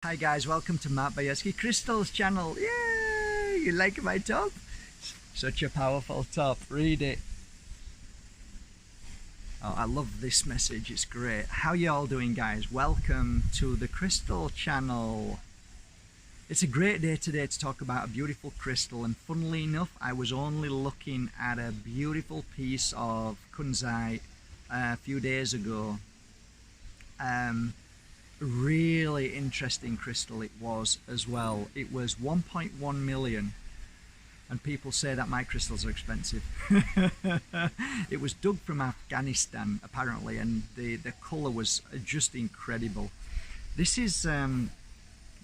Hi guys, welcome to Bajerski Crystals channel. Yay! You like my top? Such a powerful top. Read it. Oh, I love this message. It's great. How you all doing, guys? Welcome to the Crystal channel. It's a great day today to talk about a beautiful crystal, and funnily enough, I was only looking at a beautiful piece of Kunzite a few days ago. Really interesting crystal it was as well. It was 1.1 million, and people say that my crystals are expensive. It was dug from Afghanistan apparently, and the color was just incredible. This is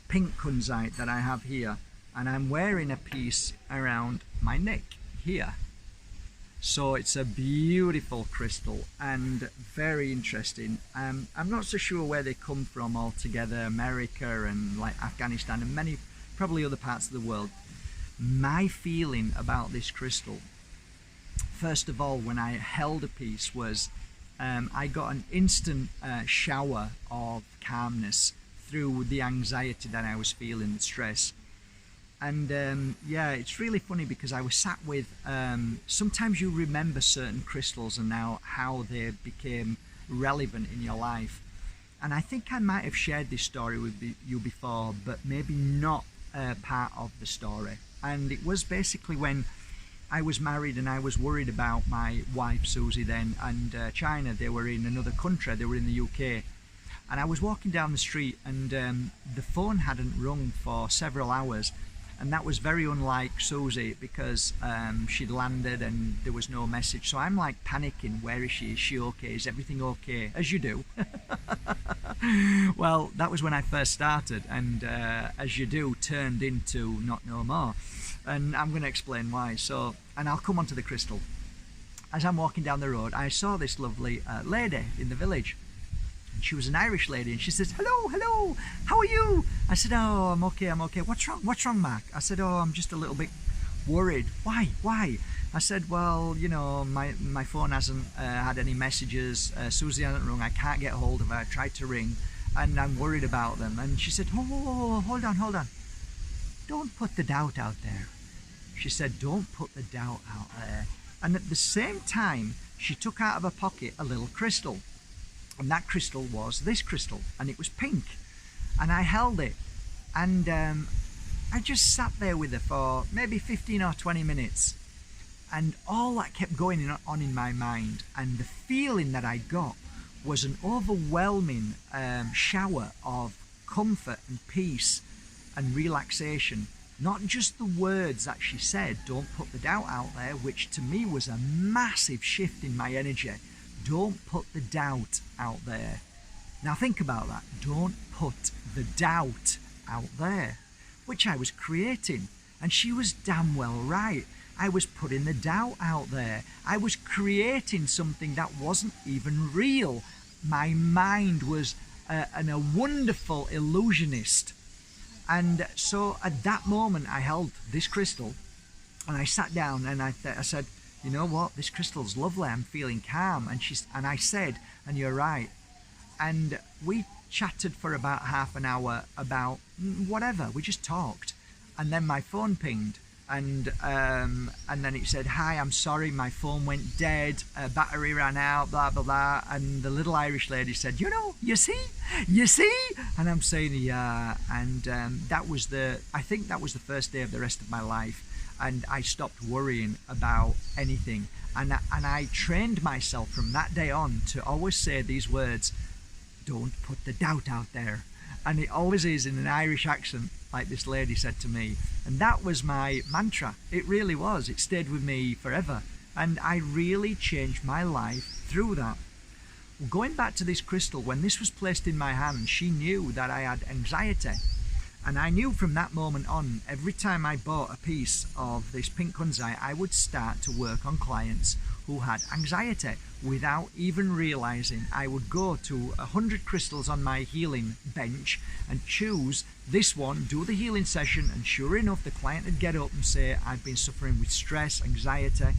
pink kunzite that I have here, and I'm wearing a piece around my neck here. So it's a beautiful crystal and very interesting. I'm not so sure where they come from altogether, America and like Afghanistan and many probably other parts of the world. My feeling about this crystal, first of all, when I held a piece was I got an instant shower of calmness through the anxiety that I was feeling, the stress. And yeah, it's really funny because I was sat with, sometimes you remember certain crystals and now how they became relevant in your life. And I think I might have shared this story with you before, but maybe not part of the story. And it was basically when I was married and I was worried about my wife, Susie, then, and China. They were in another country, they were in the UK. And I was walking down the street and the phone hadn't rung for several hours. And that was very unlike Susie because she'd landed and there was no message. So I'm like panicking. Where is she? Is she okay? Is everything okay? As you do. Well, that was when I first started, and as you do, turned into not no more. And I'm going to explain why. So, and I'll come on to the crystal. As I'm walking down the road, I saw this lovely lady in the village. She was an Irish lady, and she says, hello, hello, how are you? I said, oh, I'm okay, I'm okay. What's wrong, Mark? I said, oh, I'm just a little bit worried. Why? I said, well, you know, my phone hasn't had any messages. Susie hasn't rung. I can't get hold of her. I tried to ring, and I'm worried about them. And she said, oh, hold on. Don't put the doubt out there. She said, don't put the doubt out there. And at the same time, she took out of her pocket a little crystal. And that crystal was this crystal, and it was pink. And I held it, and I just sat there with her for maybe 15 or 20 minutes. And all that kept going on in my mind, and the feeling that I got was an overwhelming shower of comfort and peace and relaxation. Not just the words that she said, don't put the doubt out there, which to me was a massive shift in my energy. Don't put the doubt out there. Now think about that. Don't put the doubt out there, which I was creating. And she was damn well right. I was putting the doubt out there. I was creating something that wasn't even real. My mind was a wonderful illusionist. And so at that moment I held this crystal and I sat down and I said, you know what, this crystal's lovely, I'm feeling calm. And I said, and you're right. And we chatted for about half an hour about whatever, we just talked. And then my phone pinged, and then it said, hi, I'm sorry, my phone went dead, battery ran out, blah, blah, blah. And the little Irish lady said, you know, you see? And I'm saying, yeah. And I think that was the first day of the rest of my life. And I stopped worrying about anything, and I trained myself from that day on to always say these words, don't put the doubt out there. And it always is in an Irish accent, like this lady said to me. And that was my mantra. It really was. It stayed with me forever, and I really changed my life through that. Well, going back to this crystal, when this was placed in my hand, she knew that I had anxiety. And I knew from that moment on, every time I bought a piece of this pink kunzite, I would start to work on clients who had anxiety without even realizing. I would go to 100 crystals on my healing bench and choose this one, do the healing session, and sure enough, the client would get up and say, I've been suffering with stress, anxiety,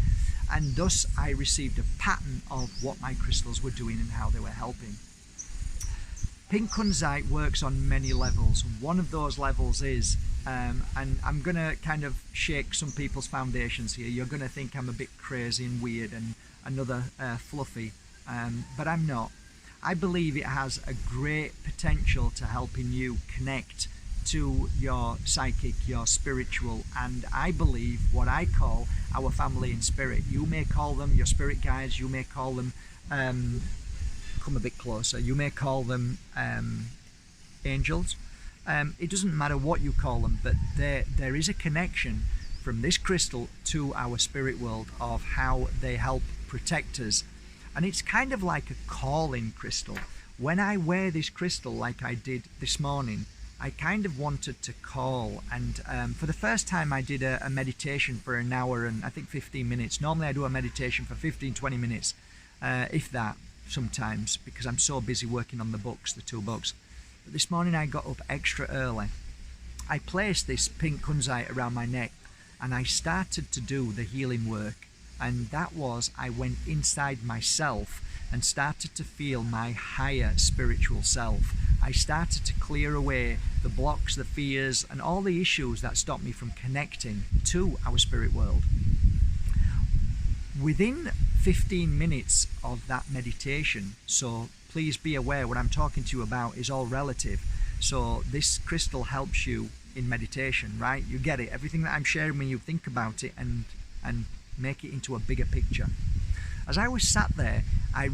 and thus I received a pattern of what my crystals were doing and how they were helping. Pink kunzite works on many levels. One of those levels is, and I'm going to kind of shake some people's foundations here. You're going to think I'm a bit crazy and weird and another fluffy, but I'm not. I believe it has a great potential to helping you connect to your psychic, your spiritual, and I believe what I call our family in spirit. You may call them your spirit guides, you may call them, come a bit closer, you may call them angels. It doesn't matter what you call them, but there is a connection from this crystal to our spirit world of how they help protect us. And it's kind of like a calling crystal. When I wear this crystal like I did this morning, I kind of wanted to call, and for the first time I did a meditation for an hour and I think 15 minutes. Normally I do a meditation for 15-20 minutes, if that, sometimes, because I'm so busy working on the books, the 2 books. But this morning I got up extra early. I placed this pink kunzite around my neck and I started to do the healing work, and that was, I went inside myself and started to feel my higher spiritual self. I started to clear away the blocks, the fears, and all the issues that stopped me from connecting to our spirit world. Within 15 minutes of that meditation, so please be aware what I'm talking to you about is all relative. So this crystal helps you in meditation, right? You get it. Everything that I'm sharing with you, think about it and make it into a bigger picture. As I was sat there, I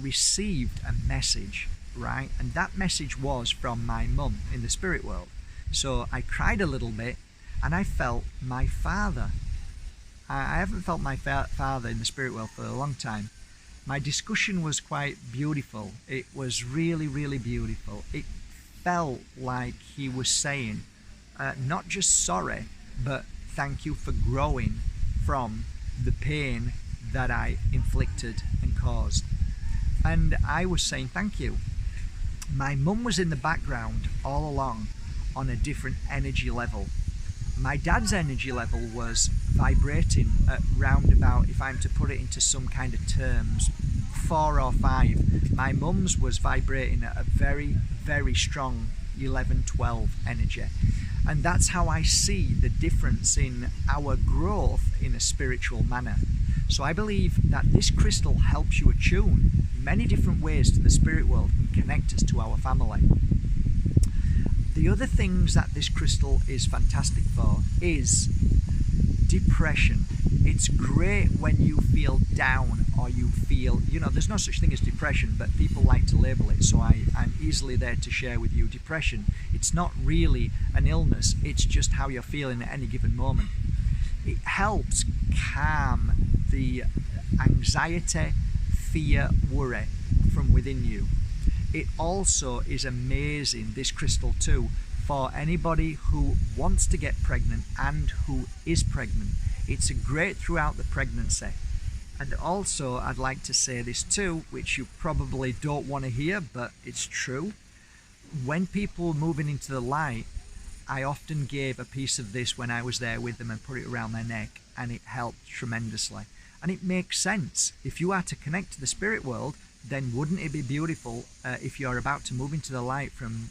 received a message, right? And that message was from my mum in the spirit world. So I cried a little bit and I felt my father. I haven't felt my father in the spirit world for a long time. My discussion was quite beautiful. It was really, really beautiful. It felt like he was saying, not just sorry, but thank you for growing from the pain that I inflicted and caused. And I was saying thank you. My mum was in the background all along on a different energy level. My dad's energy level was vibrating at round about, if I'm to put it into some kind of terms, 4 or 5. My mum's was vibrating at a very, very strong 11, 12 energy. And that's how I see the difference in our growth in a spiritual manner. So I believe that this crystal helps you attune many different ways to the spirit world and connect us to our family. The other things that this crystal is fantastic for is depression. It's great when you feel down or you feel, there's no such thing as depression, but people like to label it, so I'm easily there to share with you. Depression, it's not really an illness, it's just how you're feeling at any given moment. It helps calm the anxiety, fear, worry from within you. It also is amazing, this crystal too, for anybody who wants to get pregnant and who is pregnant. It's great throughout the pregnancy. And also, I'd like to say this too, which you probably don't want to hear, but it's true. When people are moving into the light, I often gave a piece of this when I was there with them and put it around their neck, and it helped tremendously. And it makes sense. If you are to connect to the spirit world, then wouldn't it be beautiful if you're about to move into the light from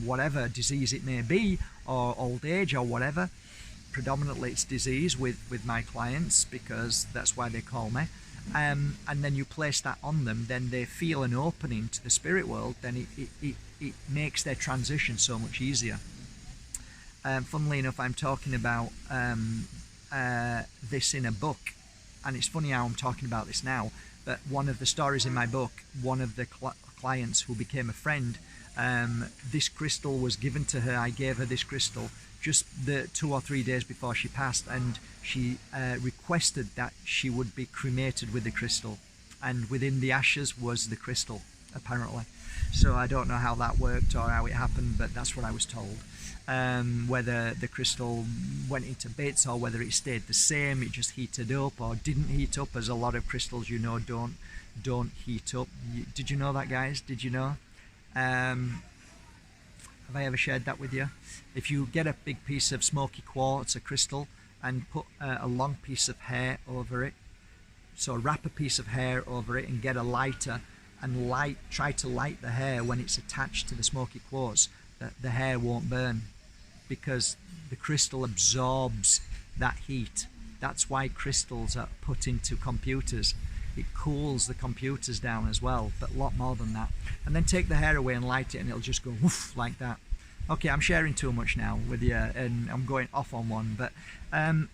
whatever disease it may be, or old age, or whatever. Predominantly it's disease with my clients, because that's why they call me. And then you place that on them, then they feel an opening to the spirit world, then it makes their transition so much easier. Funnily enough, I'm talking about this in a book, and it's funny how I'm talking about this now, but one of the stories in my book, one of the clients who became a friend, this crystal was given to her. I gave her this crystal just the 2 or 3 days before she passed, and she requested that she would be cremated with the crystal, and within the ashes was the crystal, apparently. So I don't know how that worked or how it happened, but that's what I was told. Whether the crystal went into bits or whether it stayed the same, it just heated up or didn't heat up, as a lot of crystals don't heat up. Did you know that, guys? Did you know? Have I ever shared that with you? If you get a big piece of smoky quartz, a crystal, and put a long piece of hair over it, so wrap a piece of hair over it and get a lighter and try to light the hair when it's attached to the smoky quartz, the hair won't burn, because the crystal absorbs that heat. That's why crystals are put into computers. It cools the computers down as well, but a lot more than that. And then take the hair away and light it, and it'll just go woof like that. Okay, I'm sharing too much now with you, and I'm going off on one, but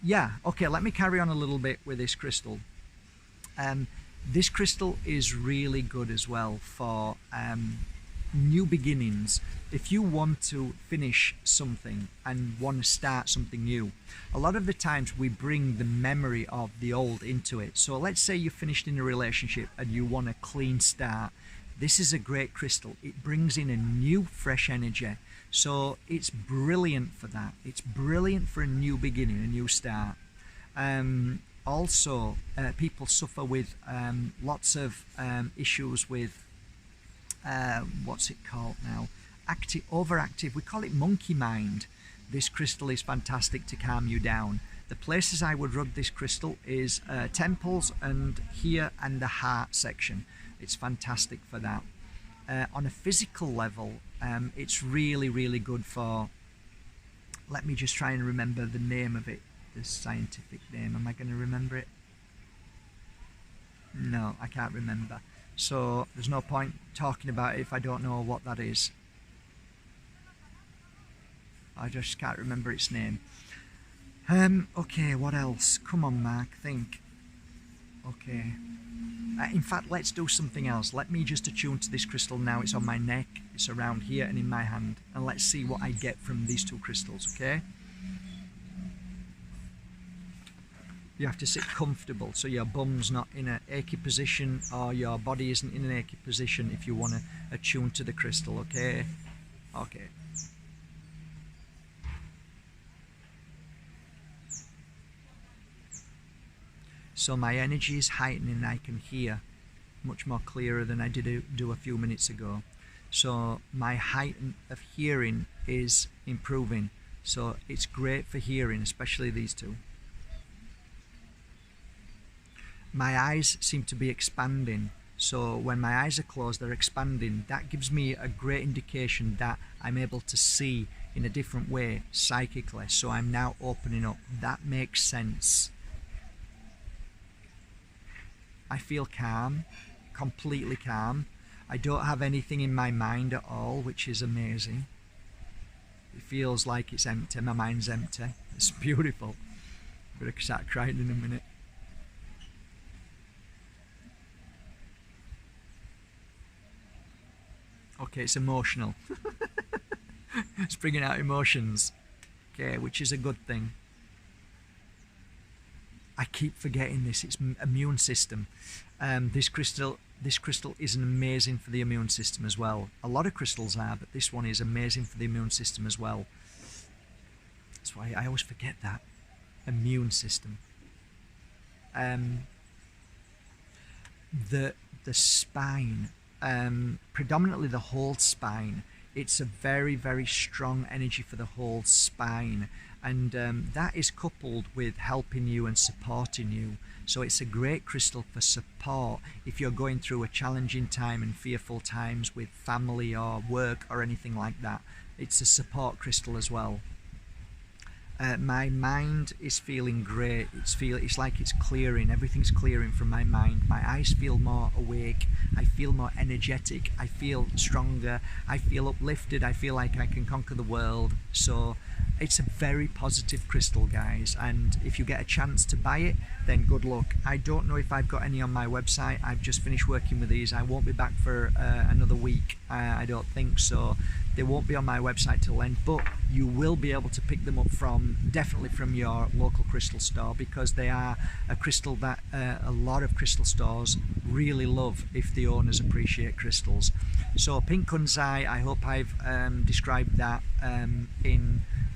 yeah, okay, let me carry on a little bit with this crystal. This crystal is really good as well for new beginnings. If you want to finish something and want to start something new, a lot of the times we bring the memory of the old into it. So let's say you finished in a relationship and you want a clean start. This is a great crystal. It brings in a new fresh energy. So it's brilliant for that. It's brilliant for a new beginning, a new start. Also, people suffer with lots of issues with what's it called now? Overactive. We call it monkey mind. This crystal is fantastic to calm you down. The places I would rub this crystal is temples and here and the heart section. It's fantastic for that. On a physical level, it's really, really good for, let me just try and remember the name of it, the scientific name. Am I going to remember it? No, I can't remember. So there's no point talking about it if I don't know what that is. I just can't remember its name. Okay, what else? Come on, Mark, think. Okay. In fact, let's do something else. Let me just attune to this crystal now. It's on my neck, it's around here and in my hand. And let's see what I get from these two crystals, okay? You have to sit comfortable so your bum's not in an achy position or your body isn't in an achy position if you want to attune to the crystal, okay? Okay. So my energy is heightening and I can hear much more clearer than I did do a few minutes ago. So my height of hearing is improving. So it's great for hearing, especially these two. My eyes seem to be expanding. So when my eyes are closed, they're expanding. That gives me a great indication that I'm able to see in a different way psychically. So I'm now opening up. That makes sense. I feel calm, completely calm. I don't have anything in my mind at all, which is amazing. It feels like it's empty. My mind's empty. It's beautiful. I'm going to start crying in a minute. Okay, it's emotional. It's bringing out emotions. Okay, which is a good thing. I keep forgetting this. It's immune system. This crystal isn't amazing for the immune system as well. A lot of crystals are, but this one is amazing for the immune system as well. That's why I always forget that. Immune system. The spine, predominantly the whole spine. It's a very, very strong energy for the whole spine. And that is coupled with helping you and supporting you. So it's a great crystal for support if you're going through a challenging time and fearful times with family or work or anything like that. It's a support crystal as well. My mind is feeling great. It's like it's clearing. Everything's clearing from my mind. My eyes feel more awake. I feel more energetic. I feel stronger. I feel uplifted. I feel like I can conquer the world. So it's a very positive crystal, guys, and if you get a chance to buy it, then good luck. I don't know if I've got any on my website. I've just finished working with these. I won't be back for another week. I don't think so. They won't be on my website till then, but you will be able to pick them up definitely from your local crystal store, because they are a crystal that a lot of crystal stores really love if the owners appreciate crystals. So pink kunzite, I hope I've described that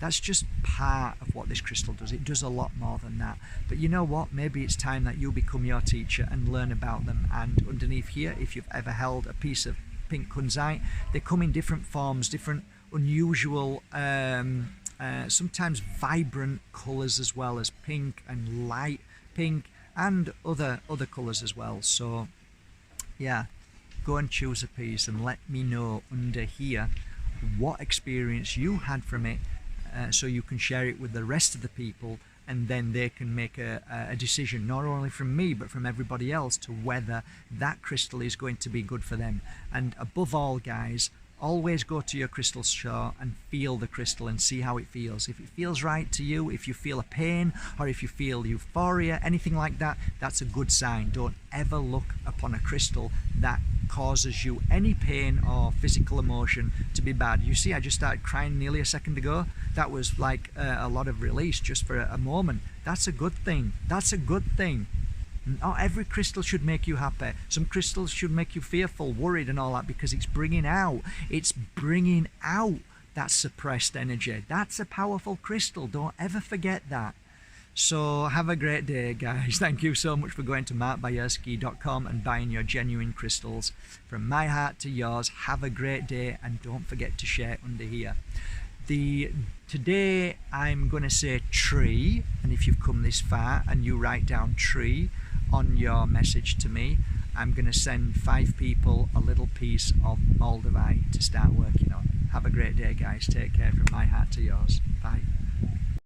that's just part of what this crystal does. It does a lot more than that. But you know what? Maybe it's time that you become your teacher and learn about them. And underneath here, if you've ever held a piece of pink kunzite, they come in different forms, different unusual, sometimes vibrant colours, as well as pink and light pink and other colours as well. So yeah, go and choose a piece and let me know under here what experience you had from it, so you can share it with the rest of the people, and then they can make a decision, not only from me but from everybody else, to whether that crystal is going to be good for them. And above all, guys, always go to your crystal store and feel the crystal and see how it feels. If it feels right to you, if you feel a pain, or if you feel euphoria, anything like that, that's a good sign. Don't ever look upon a crystal that causes you any pain or physical emotion to be bad. You see, I just started crying nearly a second ago. That was like a lot of release just for a moment. That's a good thing. That's a good thing. Not every crystal should make you happy. Some crystals should make you fearful, worried and all that, because it's bringing out that suppressed energy. That's a powerful crystal. Don't ever forget that. So have a great day, guys. Thank you so much for going to markbajerski.com and buying your genuine crystals. From my heart to yours, have a great day, and don't forget to share under here. Today I'm going to say tree, and if you've come this far and you write down tree on your message to me, I'm going to send 5 people a little piece of Moldavite to start working on. Have a great day, guys. Take care. From my heart to yours. Bye.